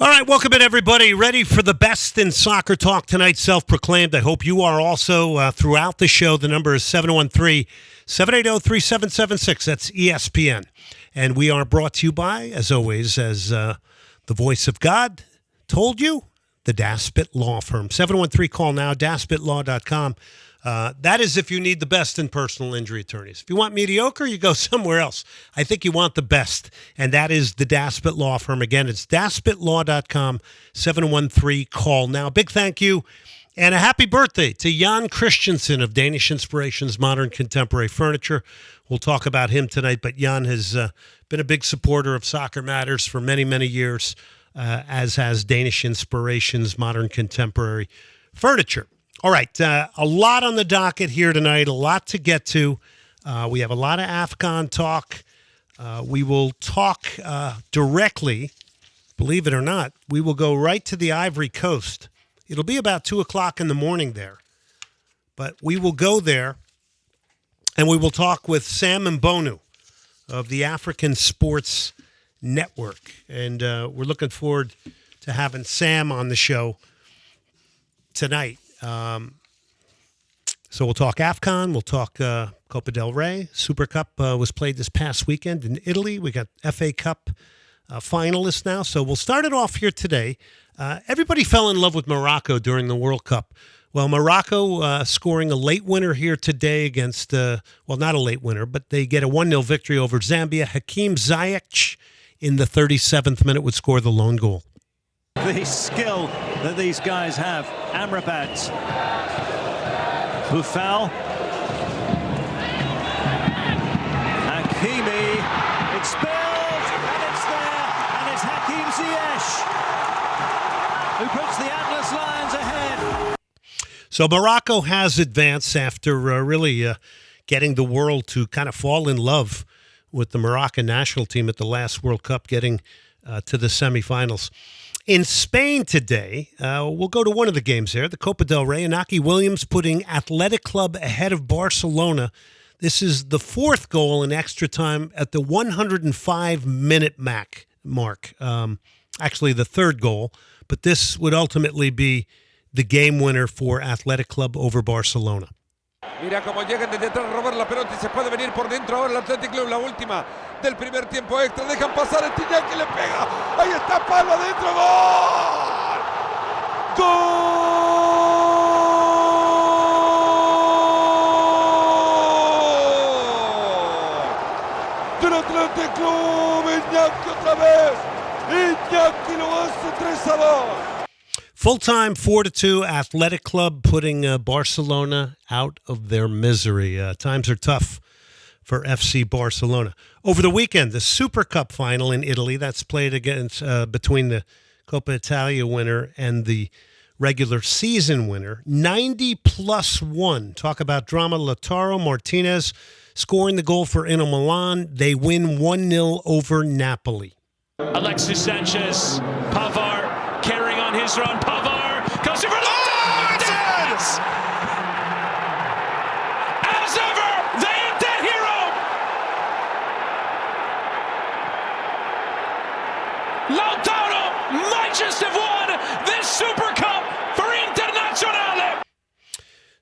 All right, welcome in, everybody. Ready for the best in soccer talk tonight, self-proclaimed. I hope you are also throughout the show. The number is 713-780-3776. That's ESPN. And we are brought to you by, as always, as the voice of God told you, the Daspit Law Firm. 713-CALL now, daspitlaw.com. That is if you need the best in personal injury attorneys. If you want mediocre, you go somewhere else. I think you want the best, and that is the Daspit Law Firm. Again, it's daspitlaw.com, 713-CALL now. Big thank you and a happy birthday to Jan Christensen of Danish Inspirations Modern Contemporary Furniture. We'll talk about him tonight, but Jan has been a big supporter of Soccer Matters for many, many years, as has Danish Inspirations Modern Contemporary Furniture. All right, a lot on the docket here tonight, a lot to get to. We have a lot of AFCON talk. We will talk directly, believe it or not, we will go right to the Ivory Coast. It'll be about 2 o'clock in the morning there. But we will go there, and we will talk with Sammuel Mbonu of the African Sports Network. And we're looking forward to having Sam on the show tonight. So we'll talk AFCON, we'll talk Copa del Rey. Super Cup was played this past weekend in Italy. We got FA Cup finalists now. So we'll start it off here today. Everybody fell in love with Morocco during the World Cup. Well, Morocco scoring a late winner here today against, not a late winner, but they get a 1-0 victory over Zambia. Hakim Ziyech in the 37th minute would score the lone goal. The skill that these guys have. Amrabat. Boufal. Hakimi. It's spilled, and it's there, and it's Hakim Ziyech who puts the Atlas Lions ahead. So Morocco has advanced after really getting the world to kind of fall in love with the Moroccan national team at the last World Cup, getting to the semifinals. In Spain today, we'll go to one of the games there, the Copa del Rey. Inaki Williams putting Athletic Club ahead of Barcelona. This is the fourth goal in extra time at the 105-minute mark. Actually, the third goal, but this would ultimately be the game winner for Athletic Club over Barcelona. Mira cómo llegan desde atrás a robar la pelota y se puede venir por dentro ahora el Athletic Club, la última del primer tiempo extra. Dejan pasar el Tiñán que le pega. Ahí está, palo adentro. ¡Gol! ¡Gol! Del Athletic Club. Iñaki otra vez. Iñaki lo hace 3-2. Full-time 4-2, Athletic Club putting Barcelona out of their misery. Times are tough for FC Barcelona. Over the weekend, the Super Cup final in Italy, that's played against between the Coppa Italia winner and the regular season winner. 90+1. Talk about drama. Lautaro Martinez scoring the goal for Inter Milan. They win 1-0 over Napoli. Alexis Sanchez, Pavard carrying on his run. Pavard goes over Martinez! As ever, the Inter hero! Lautaro might just have won this Super Cup for Internazionale!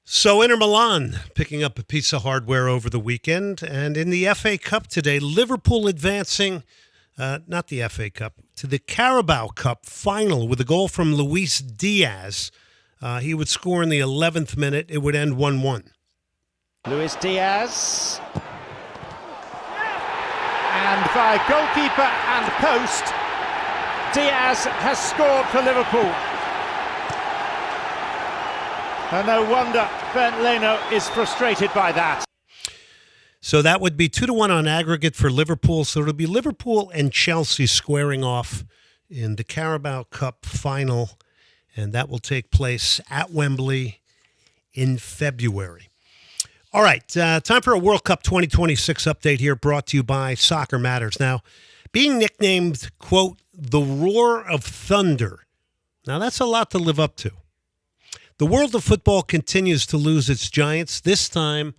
So Inter Milan picking up a piece of hardware over the weekend. And in the FA Cup today, Liverpool advancing, not the FA Cup, to the Carabao Cup final with a goal from Luis Diaz. He would score in the 11th minute. It would end 1-1. Luis Diaz. And by goalkeeper and post, Diaz has scored for Liverpool. And no wonder Bernd Leno is frustrated by that. So that would be 2-1 on aggregate for Liverpool. So it'll be Liverpool and Chelsea squaring off in the Carabao Cup final. And that will take place at Wembley in February. All right, time for a World Cup 2026 update here, brought to you by Soccer Matters. Now, being nicknamed, quote, the Roar of Thunder. Now, that's a lot to live up to. The world of football continues to lose its giants. This time,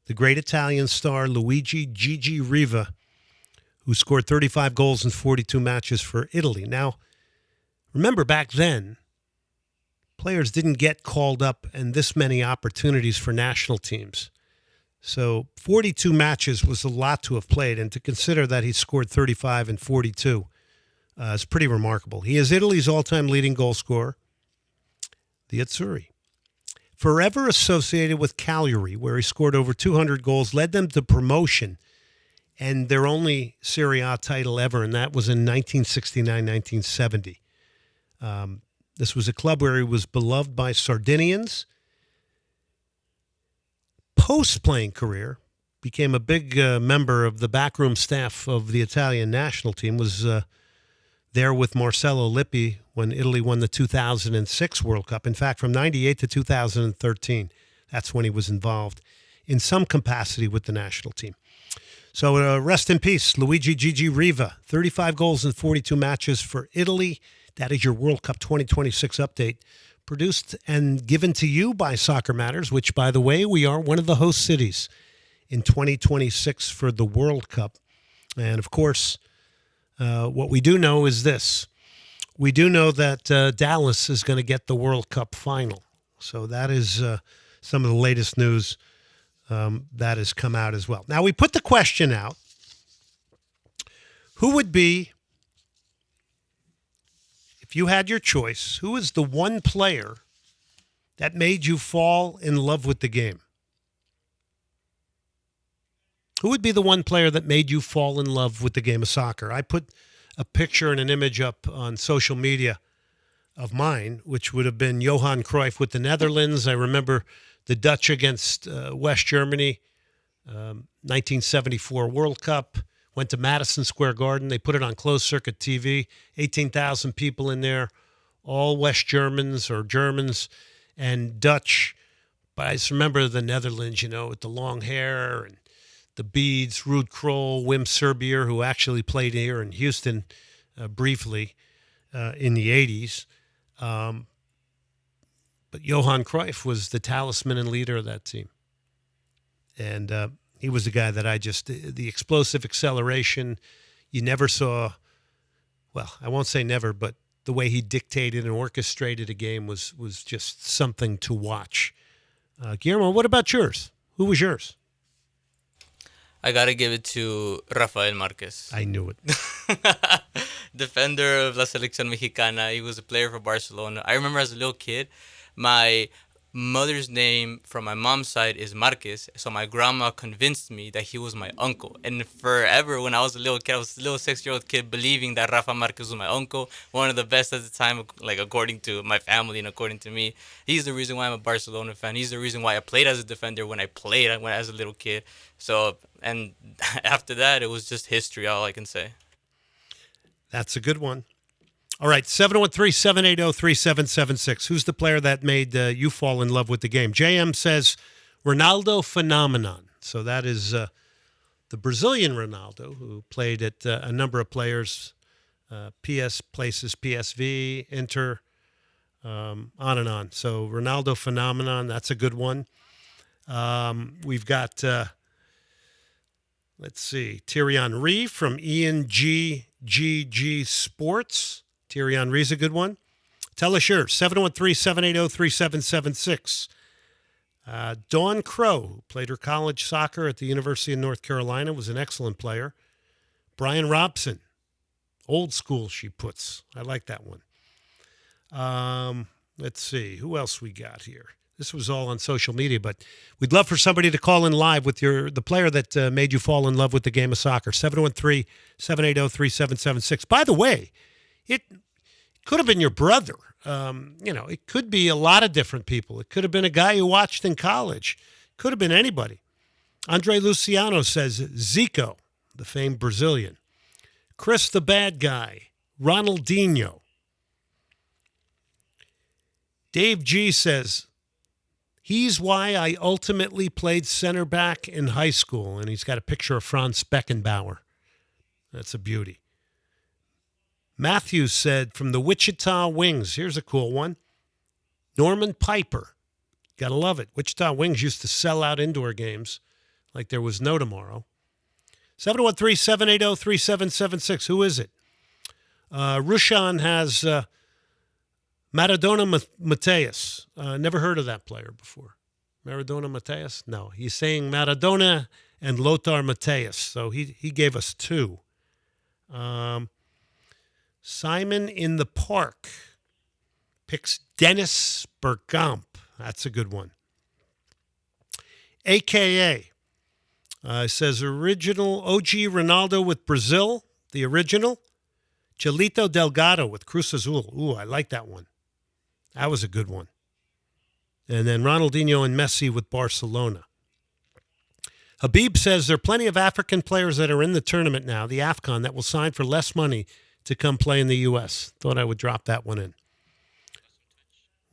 the great Italian star Luigi Gigi Riva, who scored 35 goals in 42 matches for Italy. Now, Remember, back then, players didn't get called up and this many opportunities for national teams. So 42 matches was a lot to have played, and to consider that he scored 35 and 42 is pretty remarkable. He is Italy's all-time leading goal scorer, the Azzurri. Forever associated with Cagliari, where he scored over 200 goals, led them to promotion and their only Serie A title ever, and that was in 1969-1970. This was a club where he was beloved by Sardinians. Post-playing career, became a big member of the backroom staff of the Italian national team, was there with Marcello Lippi when Italy won the 2006 World Cup. In fact, from 98 to 2013, that's when he was involved in some capacity with the national team. So rest in peace, Luigi Gigi Riva, 35 goals in 42 matches for Italy. That is your World Cup 2026 update, produced and given to you by Soccer Matters, which, by the way, we are one of the host cities in 2026 for the World Cup. And, of course, what we do know is this. We do know that Dallas is going to get the World Cup final. So that is some of the latest news that has come out as well. Now, we put the question out, who would be, if you had your choice, who is the one player that made you fall in love with the game? Who would be the one player that made you fall in love with the game of soccer? I put a picture and an image up on social media of mine, which would have been Johan Cruyff with the Netherlands. I remember the Dutch against West Germany, 1974 World Cup. Went to Madison Square Garden. They put it on closed-circuit TV, 18,000 people in there, all West Germans or Germans and Dutch. But I just remember the Netherlands, with the long hair and the beads, Ruud Krol, Wim Serbier, who actually played here in Houston briefly in the 80s. But Johan Cruyff was the talisman and leader of that team. And he was the guy that the explosive acceleration, you never saw, well, I won't say never, but the way he dictated and orchestrated a game was just something to watch. Guillermo, what about yours? Who was yours? I got to give it to Rafael Marquez. I knew it. Defender of La Selección Mexicana. He was a player for Barcelona. I remember as a little kid, my mother's name from my mom's side is Marquez, so my grandma convinced me that he was my uncle. And forever, when I was a little kid, I was a little 6-year-old kid believing that Rafa Marquez was my uncle, one of the best at the time, like according to my family and according to me. He's the reason why I'm a Barcelona fan. He's the reason why I played as a defender when I played as a little kid. So, and after that, it was just history, all I can say. That's a good one. All right, 713-780-3776. Who's the player that made you fall in love with the game? JM says Ronaldo phenomenon. So that is the Brazilian Ronaldo, who played at a number of players, PS places, PSV, Inter, on and on. So Ronaldo phenomenon, that's a good one. We've got, let's see, Thierry Henry from ENGGG Sports. Thierry Henry's a good one. Tell us yours, 713-780-3776. Dawn Crow, who played her college soccer at the University of North Carolina, was an excellent player. Brian Robson, old school, she puts. I like that one. Let's see, who else we got here? This was all on social media, but we'd love for somebody to call in live with the player that made you fall in love with the game of soccer, 713-780-3776. By the way, it could have been your brother. It could be a lot of different people. It could have been a guy you watched in college. Could have been anybody. Andre Luciano says Zico, the famed Brazilian. Chris the bad guy. Ronaldinho. Dave G says, he's why I ultimately played center back in high school. And he's got a picture of Franz Beckenbauer. That's a beauty. Matthew said, from the Wichita Wings, here's a cool one, Norman Piper. Got to love it. Wichita Wings used to sell out indoor games like there was no tomorrow. 713-780-3776. Who is it? Rushan has Maradona Mateus. Never heard of that player before. Maradona Mateus? No, he's saying Maradona and Lothar Mateus. So he gave us two. Simon in the Park picks Dennis Bergkamp. That's a good one. AKA says original OG Ronaldo with Brazil, the original. Chelito Delgado with Cruz Azul. Ooh, I like that one. That was a good one. And then Ronaldinho and Messi with Barcelona. Habib says there are plenty of African players that are in the tournament now, the AFCON, that will sign for less money to come play in the U.S. Thought I would drop that one in.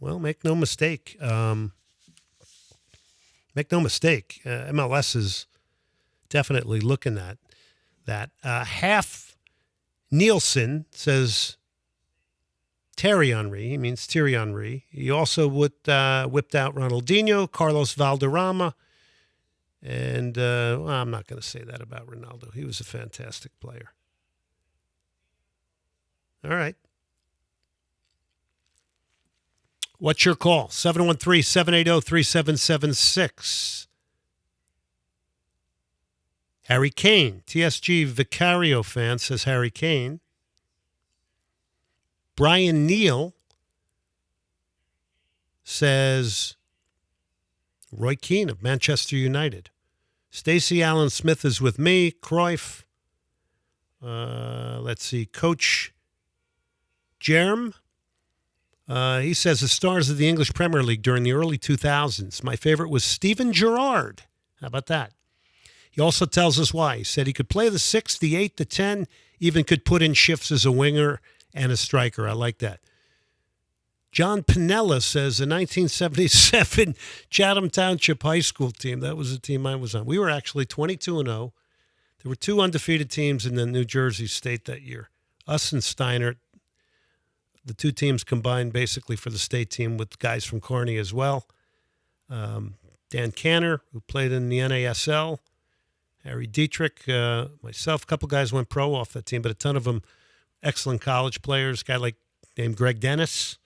Well, make no mistake. MLS is definitely looking at that. Half Nielsen says Thierry Henry. He means Thierry Henry. He also whipped out Ronaldinho, Carlos Valderrama. And I'm not going to say that about Ronaldo. He was a fantastic player. All right. What's your call? 713-780-3776. Harry Kane. TSG Vicario fan says Harry Kane. Brian Neal says Roy Keane of Manchester United. Stacey Allen Smith is with me. Cruyff. Let's see. Coach Jerem. He says the stars of the English Premier League during the early 2000s. My favorite was Steven Gerrard. How about that? He also tells us why. He said he could play the 6, the 8, the 10, even could put in shifts as a winger and a striker. I like that. John Pinella says the 1977 Chatham Township High School team. That was the team I was on. We were actually 22-0. There were two undefeated teams in the New Jersey State that year. Us and Steinert. The two teams combined basically for the state team with guys from Kearney as well. Dan Canner, who played in the NASL. Harry Dietrich, myself, a couple guys went pro off that team, but a ton of them excellent college players. A guy named Greg Dennis.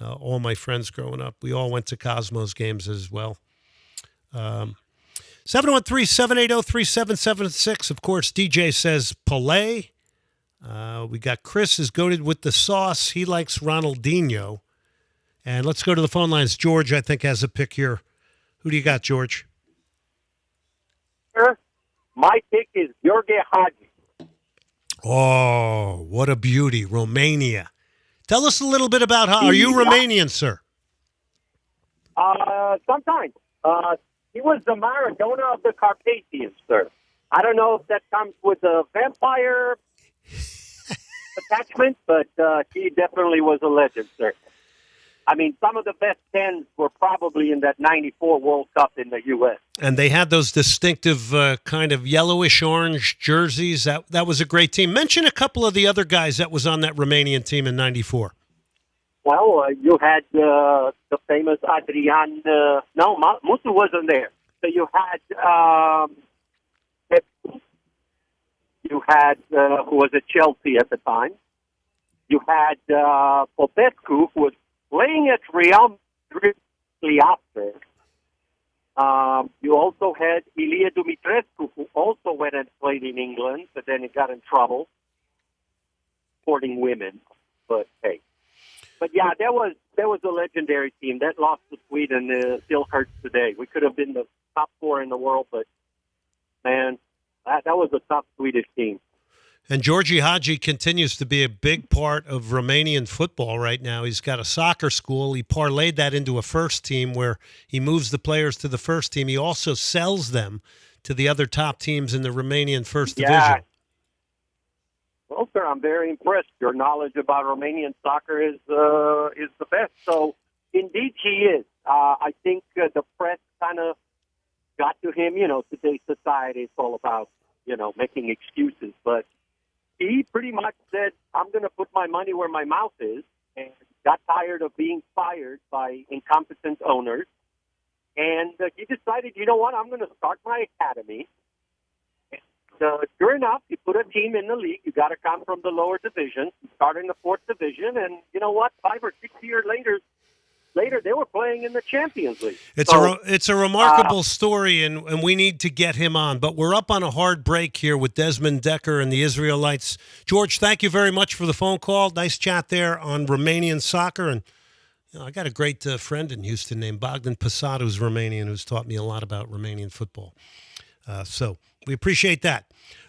All my friends growing up. We all went to Cosmos games as well. 713-780-3776. Of course, DJ says Pelé. We got Chris is goated with the sauce. He likes Ronaldinho. And let's go to the phone lines. George, I think, has a pick here. Who do you got, George? Sure. My pick is Jorge Hagi. Oh, what a beauty. Romania. Tell us a little bit about how. Are you Romanian, sir? Sometimes. He was the Maradona of the Carpathians, sir. I don't know if that comes with a vampire attachment, but he definitely was a legend, sir. I mean, some of the best 10s were probably in that 94 World Cup in the U.S. And they had those distinctive kind of yellowish-orange jerseys. That was a great team. Mention a couple of the other guys that was on that Romanian team in 94. Well, you had the famous Adrian. No, Mutu wasn't there. So you had who was at Chelsea at the time. You had Popescu, who was playing at Real Madrid after. You also had Ilie Dumitrescu, who also went and played in England, but then he got in trouble supporting women. But hey, yeah, that was a legendary team that lost to Sweden. Still hurts today. We could have been the top 4 in the world, but man, that was a tough Swedish team. And Georgie Hagi continues to be a big part of Romanian football right now. He's got a soccer school. He parlayed that into a first team where he moves the players to the first team. He also sells them to the other top teams in the Romanian first division. Well, sir, I'm very impressed. Your knowledge about Romanian soccer is the best. So, indeed, he is. I think the press kind of got to him. You know, today's society is all about, making excuses. But he pretty much said, I'm going to put my money where my mouth is, and got tired of being fired by incompetent owners. And he decided, you know what, I'm going to start my academy. sure enough, you put a team in the league. You got to come from the lower division, start in the fourth division, and you know what? 5 or 6 years later, they were playing in the Champions League. It's a remarkable story, and we need to get him on. But we're up on a hard break here with Desmond Decker and the Israelites. George, thank you very much for the phone call. Nice chat there on Romanian soccer. And I got a great friend in Houston named Bogdan Posad, who's Romanian, who's taught me a lot about Romanian football. So we appreciate that.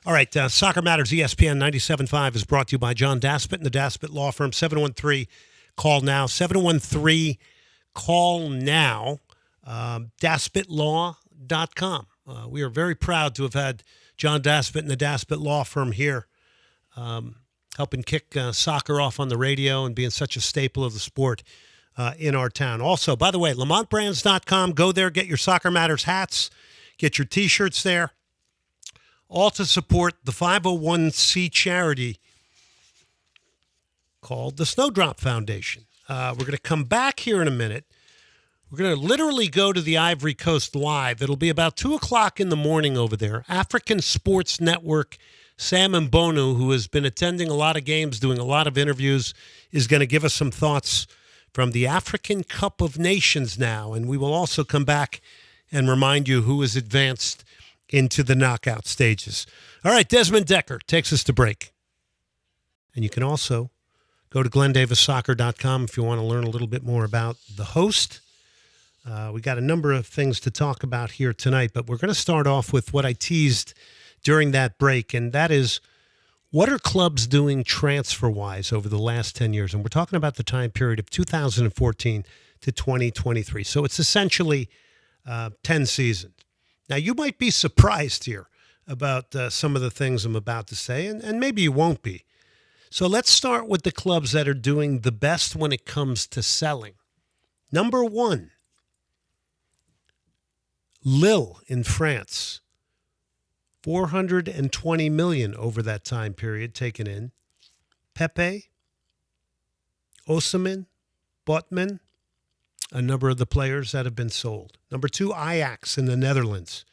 All right, Soccer Matters ESPN 97.5 is brought to you by John Daspit and the Daspit Law Firm. 713-CALL NOW. 713-CALL NOW. DaspitLaw.com. We are very proud to have had John Daspit and the Daspit Law Firm here helping kick soccer off on the radio and being such a staple of the sport in our town. Also, by the way, LamontBrands.com. Go there, get your Soccer Matters hats, get your T-shirts there, all to support the 501c charity called the Snowdrop Foundation. We're going to come back here in a minute. We're going to literally go to the Ivory Coast live. It'll be about 2 o'clock in the morning over there. African Sports Network, Sammuel Mbonu, who has been attending a lot of games, doing a lot of interviews, is going to give us some thoughts from the African Cup of Nations now. And we will also come back and remind you who is advanced into the knockout stages. All right, Desmond Decker takes us to break. And you can also go to GlennDavisSoccer.com if you want to learn a little bit more about the host. We got a number of things to talk about here tonight, but we're going to start off with what I teased during that break, and that is, what are clubs doing transfer-wise over the last 10 years? And we're talking about the time period of 2014 to 2023. So it's essentially 10 seasons. Now, you might be surprised here about some of the things I'm about to say, and maybe you won't be. So let's start with the clubs that are doing the best when it comes to selling. Number 1, Lille in France. 420 million over that time period taken in. Pepe, Osimhen, Botman, a number of the players that have been sold. Number 2, Ajax in the Netherlands,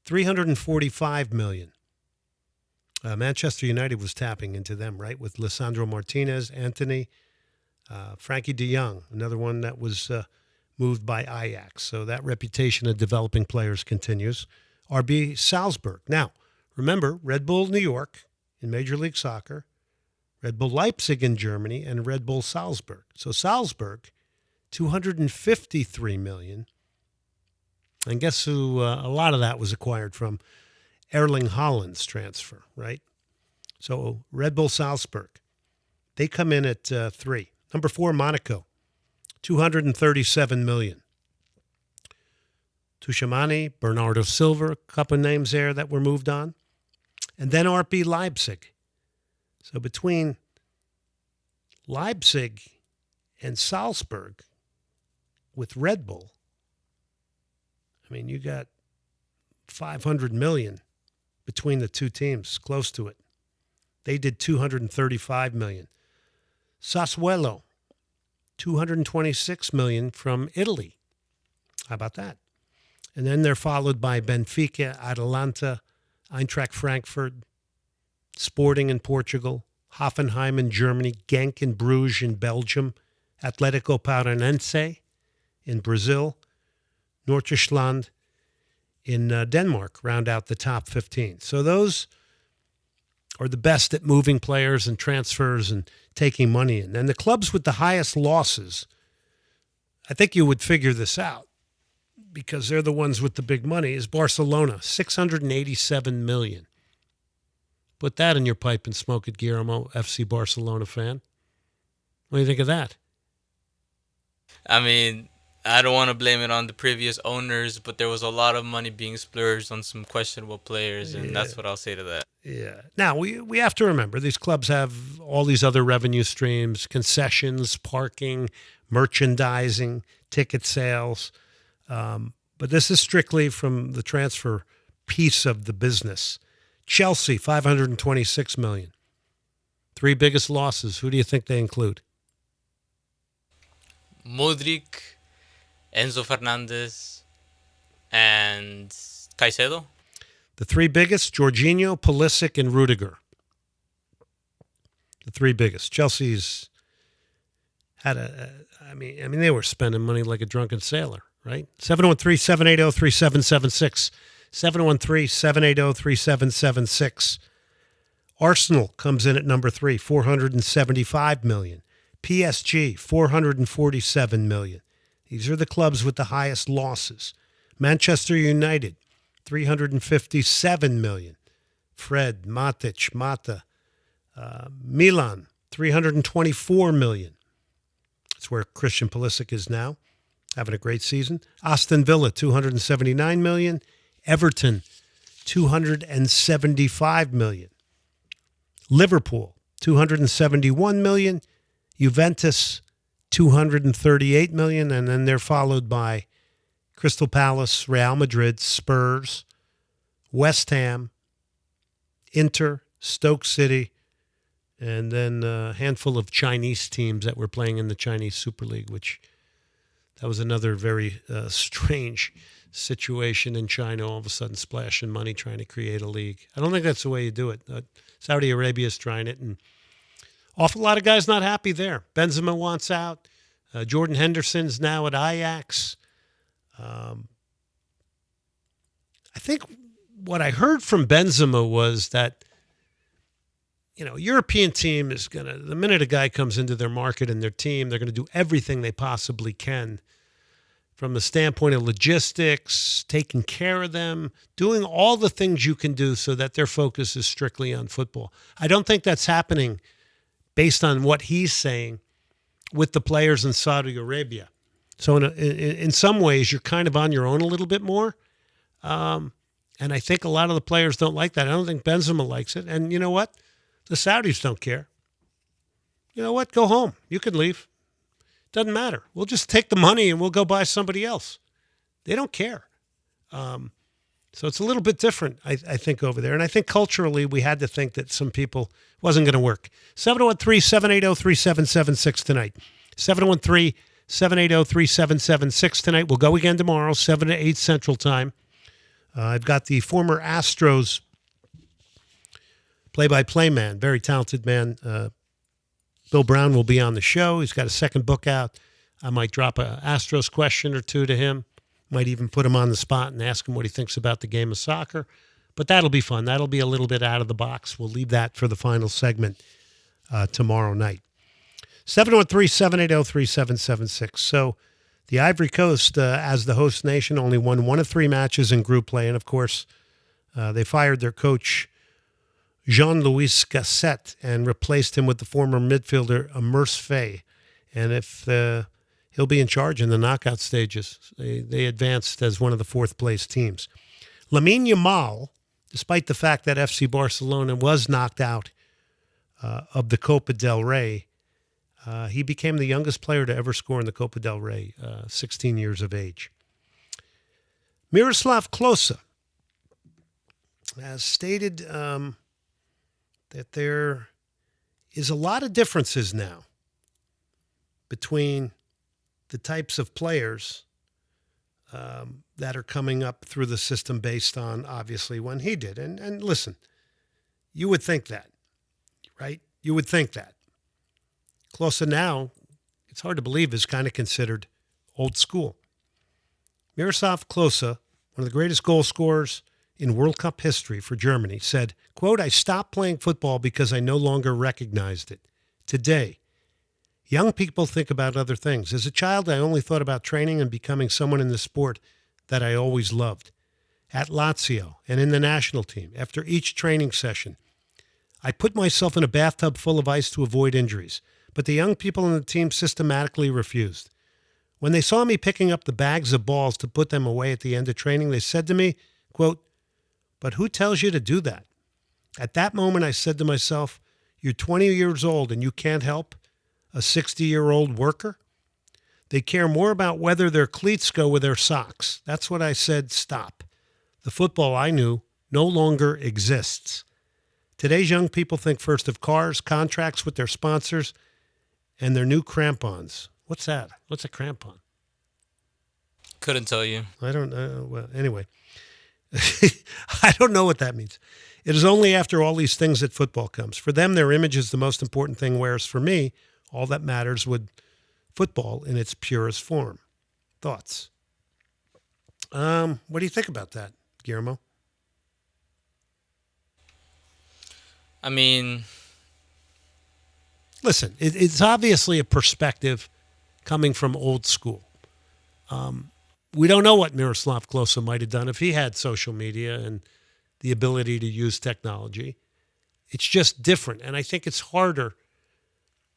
345 million. Manchester United was tapping into them, right, with Lisandro Martinez, Anthony, Frankie de Jong, another one that was moved by Ajax. So that reputation of developing players continues. RB Salzburg. Now, remember, Red Bull New York in Major League Soccer, Red Bull Leipzig in Germany, and Red Bull Salzburg. So Salzburg, 253 million. And guess who a lot of that was acquired from? Erling Haaland's transfer, right? So Red Bull Salzburg, they come in at 3. Number 4, Monaco, 237 million. Tushimani, Bernardo Silva, a couple of names there that were moved on. And then RB Leipzig. So between Leipzig and Salzburg with Red Bull, I mean, you got 500 million between the two teams, close to it. They did 235 million. Sassuolo, 226 million from Italy. How about that? And then they're followed by Benfica, Atalanta, Eintracht Frankfurt, Sporting in Portugal, Hoffenheim in Germany, Genk in Bruges in Belgium, Atletico Paranaense in Brazil, Nordsjælland in Denmark round out the top 15. So those are the best at moving players and transfers and taking money in. And the clubs with the highest losses, I think you would figure this out because they're the ones with the big money, is Barcelona, 687 million. Put that in your pipe and smoke it, Guillermo, FC Barcelona fan. What do you think of that? I mean, I don't want to blame it on the previous owners, but there was a lot of money being splurged on some questionable players, and that's what I'll say to that. Yeah. Now, we have to remember, these clubs have all these other revenue streams, concessions, parking, merchandising, ticket sales. But this is strictly from the transfer piece of the business. Chelsea, 526 million. 3 biggest losses. Who do you think they include? Modric, Enzo Fernandez, and Caicedo. The three biggest, Jorginho, Pulisic, and Rudiger. The three biggest. Chelsea's had I mean, they were spending money like a drunken sailor, right? 713-780-3776. 713-780-3776. Arsenal comes in at number 3, $475 million. PSG, $447 million. These are the clubs with the highest losses. Manchester United, $357 million. Fred, Matic, Mata. Milan, $324 million. That's where Christian Pulisic is now, having a great season. Aston Villa, $279 million. Everton, $275 million. Liverpool, $271 million. Juventus, $238 million. And then they're followed by Crystal Palace, Real Madrid, Spurs, West Ham, Inter, Stoke City, and then a handful of Chinese teams that were playing in the Chinese Super League, which that was another very strange situation in China, all of a sudden splashing money trying to create a league. I don't think that's the way you do it. Saudi Arabia is trying it, and awful lot of guys not happy there. Benzema wants out. Jordan Henderson's now at Ajax. I think what I heard from Benzema was that, European team is going to, the minute a guy comes into their market and their team, they're going to do everything they possibly can from the standpoint of logistics, taking care of them, doing all the things you can do so that their focus is strictly on football. I don't think that's happening based on what he's saying with the players in Saudi Arabia. So in some ways, you're kind of on your own a little bit more. And I think a lot of the players don't like that. I don't think Benzema likes it. And you know what? The Saudis don't care. You know what? Go home. You can leave. Doesn't matter. We'll just take the money and we'll go buy somebody else. They don't care. So it's a little bit different, I think, over there. And I think culturally we had to think that some people wasn't going to work. 713-780-3776 tonight. 713-780-3776 tonight. We'll go again tomorrow, 7 to 8 Central Time. I've got the former Astros play-by-play man, very talented man. Bill Brown will be on the show. He's got a second book out. I might drop a Astros question or two to him. Might even put him on the spot and ask him what he thinks about the game of soccer. But that'll be fun. That'll be a little bit out of the box. We'll leave that for the final segment tomorrow night. 713-780-3776. So the Ivory Coast, as the host nation, only won 1 of 3 matches in group play. And, of course, they fired their coach, Jean-Louis Gasset, and replaced him with the former midfielder, Amers Faye. And if he'll be in charge in the knockout stages, they advanced as one of the fourth-place teams. Lamine Yamal, despite the fact that FC Barcelona was knocked out of the Copa del Rey, he became the youngest player to ever score in the Copa del Rey, 16 years of age. Miroslav Klose has stated that there is a lot of differences now between the types of players that are coming up through the system based on, obviously, when he did. And listen, you would think that, right? You would think that. Klose now, it's hard to believe, is kind of considered old school. Miroslav Klose, one of the greatest goal scorers in World Cup history for Germany, said, quote, "I stopped playing football because I no longer recognized it. Today, young people think about other things. As a child, I only thought about training and becoming someone in the sport that I always loved. At Lazio and in the national team, after each training session, I put myself in a bathtub full of ice to avoid injuries, but the young people in the team systematically refused. When they saw me picking up the bags of balls to put them away at the end of training, they said to me, quote, 'But who tells you to do that?' At that moment, I said to myself, 'You're 20 years old and you can't help a 60-year-old worker?' They care more about whether their cleats go with their socks. That's what I said, stop. The football I knew no longer exists. Today's young people think first of cars, contracts with their sponsors, and their new crampons." What's that? What's a crampon? Couldn't tell you. I don't know. Well, anyway. I don't know what that means. It is only after all these things that football comes. For them, their image is the most important thing, whereas for me, all that matters with football in its purest form. Thoughts? What do you think about that, Guillermo? I mean, Listen, it's obviously a perspective coming from old school. We don't know what Miroslav Klose might have done if he had social media and the ability to use technology. It's just different. And I think it's harder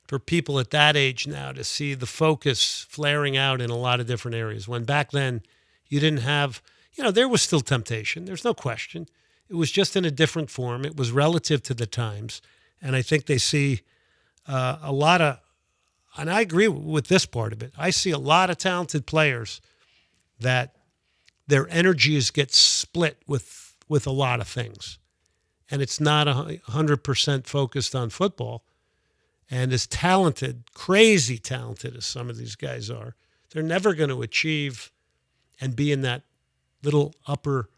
for people at that age now to see the focus flaring out in a lot of different areas. When back then you didn't have, there was still temptation. There's no question. It was just in a different form. It was relative to the times. And I think they see a lot of, and I agree with this part of it. I see a lot of talented players that their energies get split with a lot of things. And it's not 100% focused on football. And as talented, crazy talented as some of these guys are, they're never going to achieve and be in that little upper,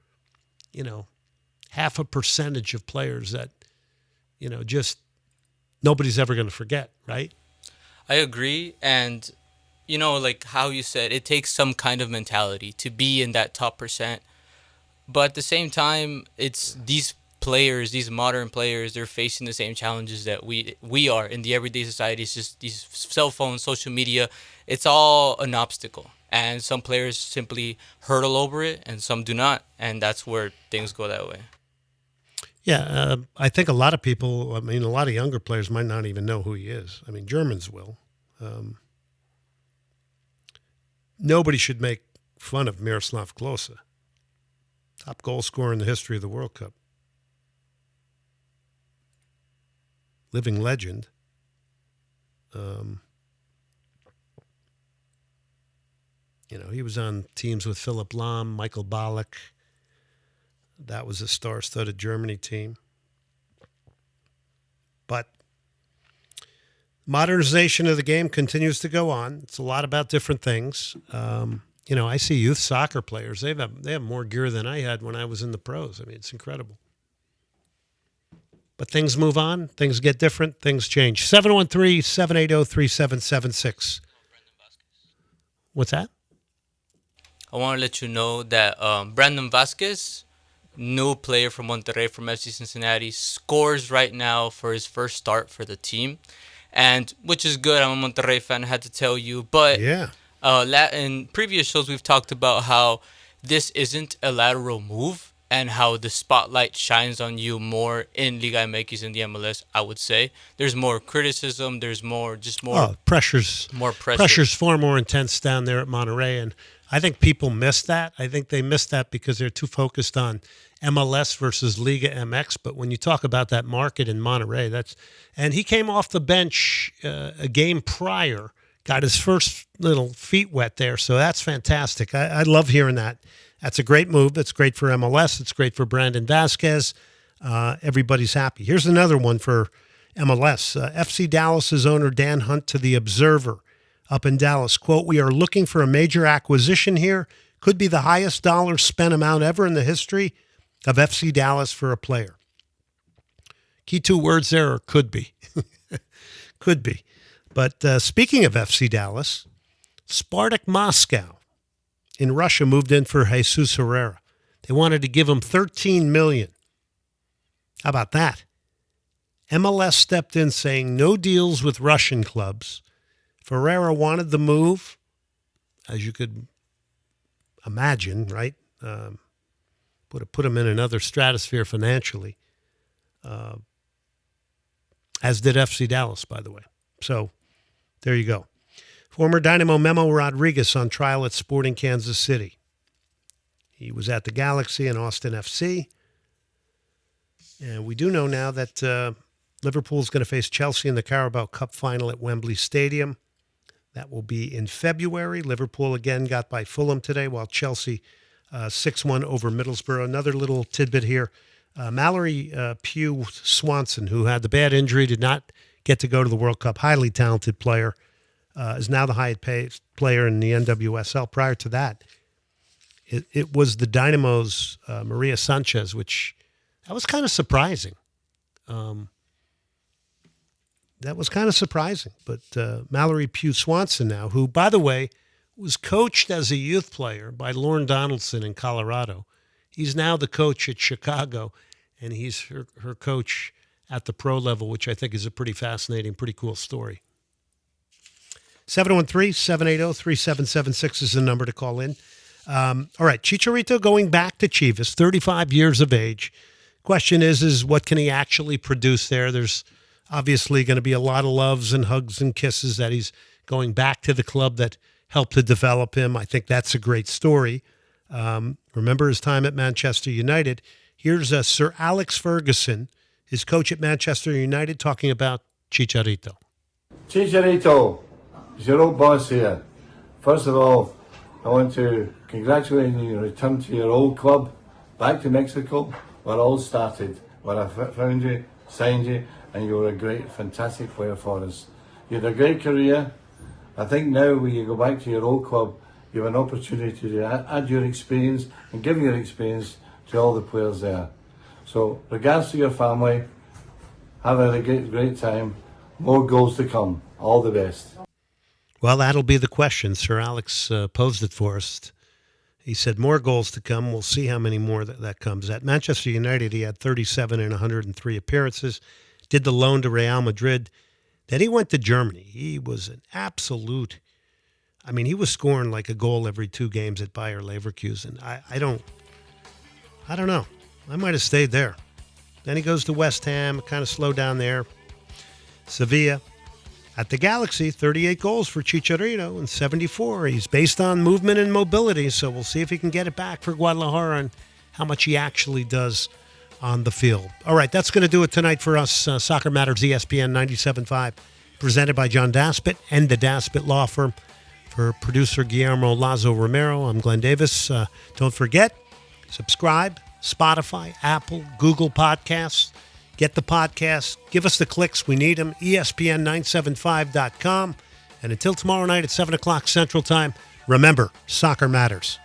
half a percentage of players that, just nobody's ever going to forget, right? I agree. And, like how you said, it takes some kind of mentality to be in that top percent. But at the same time, it's these players, these modern players, they're facing the same challenges that we are in the everyday society. It's just these cell phones, social media. It's all an obstacle. And some players simply hurdle over it and some do not. And that's where things go that way. Yeah, I think a lot of people, a lot of younger players might not even know who he is. Germans will. Nobody should make fun of Miroslav Klose, top goal scorer in the history of the World Cup. Living legend. He was on teams with Philipp Lahm, Michael Ballack. That was a star-studded Germany team. But modernization of the game continues to go on. It's a lot about different things. I see youth soccer players. They have more gear than I had when I was in the pros. It's incredible. But things move on. Things get different. Things change. 713-780-3776. What's that? I want to let you know that Brandon Vasquez, new player from Monterrey from FC Cincinnati, scores right now for his first start for the team, and which is good. I'm a Monterrey fan, I had to tell you. But yeah, in previous shows, we've talked about how this isn't a lateral move and how the spotlight shines on you more in Liga MX and the MLS, I would say. There's more criticism. There's more pressures. More pressure. Pressure's far more intense down there at Monterrey, and I think people miss that. I think they miss that because they're too focused on MLS versus Liga MX. But when you talk about that market in Monterrey, and he came off the bench a game prior, got his first little feet wet there. So that's fantastic. I love hearing that. That's a great move. That's great for MLS. It's great for Brandon Vasquez. Everybody's happy. Here's another one for MLS. FC Dallas's owner Dan Hunt to the Observer up in Dallas, quote, "We are looking for a major acquisition here. Could be the highest dollar spent amount ever in the history of FC Dallas for a player." Key two words there are could be. Could be. But speaking of FC Dallas, Spartak Moscow in Russia moved in for Jesus Herrera. They wanted to give him $13 million. How about that? MLS stepped in saying no deals with Russian clubs. Ferreira wanted the move, as you could imagine, right? Put him in another stratosphere financially, as did FC Dallas, by the way. So there you go. Former Dynamo Memo Rodriguez on trial at Sporting Kansas City. He was at the Galaxy and Austin FC. And we do know now that Liverpool's going to face Chelsea in the Carabao Cup final at Wembley Stadium. That will be in February. Liverpool again got by Fulham today, while Chelsea 6-1 over Middlesbrough. Another little tidbit here. Mallory Pugh Swanson, who had the bad injury, did not get to go to the World Cup. Highly talented player, is now the highest paid player in the NWSL. Prior to that, it was the Dynamo's Maria Sanchez, which that was kind of surprising. But Mallory Pugh Swanson now, who, by the way, was coached as a youth player by Lorne Donaldson in Colorado. He's now the coach at Chicago, and he's her coach at the pro level, which I think is a pretty fascinating, pretty cool story. 713-780-3776 is the number to call in. All right, Chicharito going back to Chivas, 35 years of age. Question is what can he actually produce there? There's obviously going to be a lot of loves and hugs and kisses that he's going back to the club that helped to develop him. I think that's a great story. Remember his time at Manchester United. Here's Sir Alex Ferguson, his coach at Manchester United, talking about Chicharito. Chicharito, it's your old boss here. First of all, I want to congratulate you on your return to your old club, back to Mexico, where it all started, where I found you, signed you, and you were a great, fantastic player for us. You had a great career. I think now when you go back to your old club, you have an opportunity to add your experience and give your experience to all the players there. So, regards to your family, have a great time. More goals to come. All the best. Well, that'll be the question. Sir Alex posed it for us. He said more goals to come. We'll see how many more that comes. At Manchester United, he had 37 in 103 appearances, did the loan to Real Madrid. Then he went to Germany. He was an absolute, he was scoring like a goal every 2 games at Bayer Leverkusen. I don't know. I might have stayed there. Then he goes to West Ham, kind of slowed down there. Sevilla. At the Galaxy, 38 goals for Chicharito and 74. He's based on movement and mobility, so we'll see if he can get it back for Guadalajara and how much he actually does on the field. All right, that's going to do it tonight for us. Soccer Matters, ESPN 97.5, presented by John Daspit and the Daspit Law Firm. For producer Guillermo Lazo Romero, I'm Glenn Davis. Don't forget, subscribe, Spotify, Apple, Google Podcasts. Get the podcast. Give us the clicks. We need them. ESPN975.com. And until tomorrow night at 7 o'clock Central Time, remember, soccer matters.